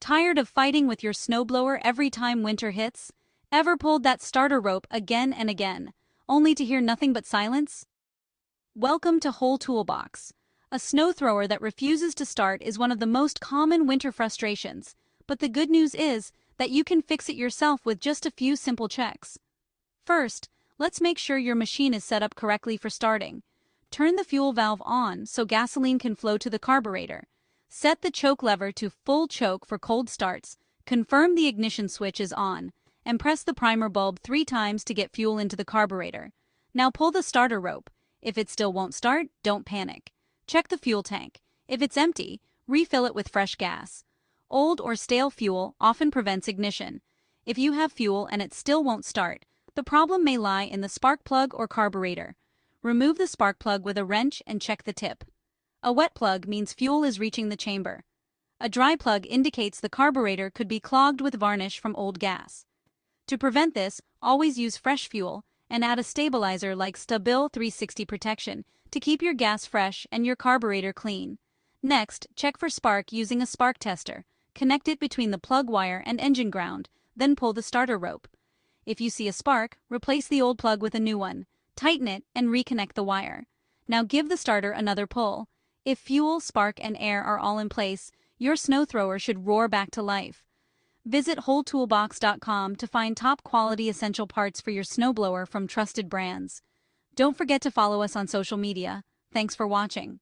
Tired of fighting with your snowblower every time winter hits? Ever pulled that starter rope again and again, only to hear nothing but silence? Welcome to WholeToolBox. A snow thrower that refuses to start is one of the most common winter frustrations, but the good news is that you can fix it yourself with just a few simple checks. First, let's make sure your machine is set up correctly for starting. Turn the fuel valve on so gasoline can flow to the carburetor. Set the choke lever to full choke for cold starts, confirm the ignition switch is on, and press the primer bulb 3 times to get fuel into the carburetor. Now pull the starter rope. If it still won't start, don't panic. Check the fuel tank. If it's empty, refill it with fresh gas. Old or stale fuel often prevents ignition. If you have fuel and it still won't start, the problem may lie in the spark plug or carburetor. Remove the spark plug with a wrench and check the tip. A wet plug means fuel is reaching the chamber. A dry plug indicates the carburetor could be clogged with varnish from old gas. To prevent this, always use fresh fuel and add a stabilizer like STA-BIL 360 protection to keep your gas fresh and your carburetor clean. Next, check for spark using a spark tester. Connect it between the plug wire and engine ground, then pull the starter rope. If you see a spark, replace the old plug with a new one. Tighten it and reconnect the wire. Now give the starter another pull. If fuel, spark, and air are all in place, your snow thrower should roar back to life. Visit WholeToolBox.com to find top-quality essential parts for your snowblower from trusted brands. Don't forget to follow us on social media. Thanks for watching.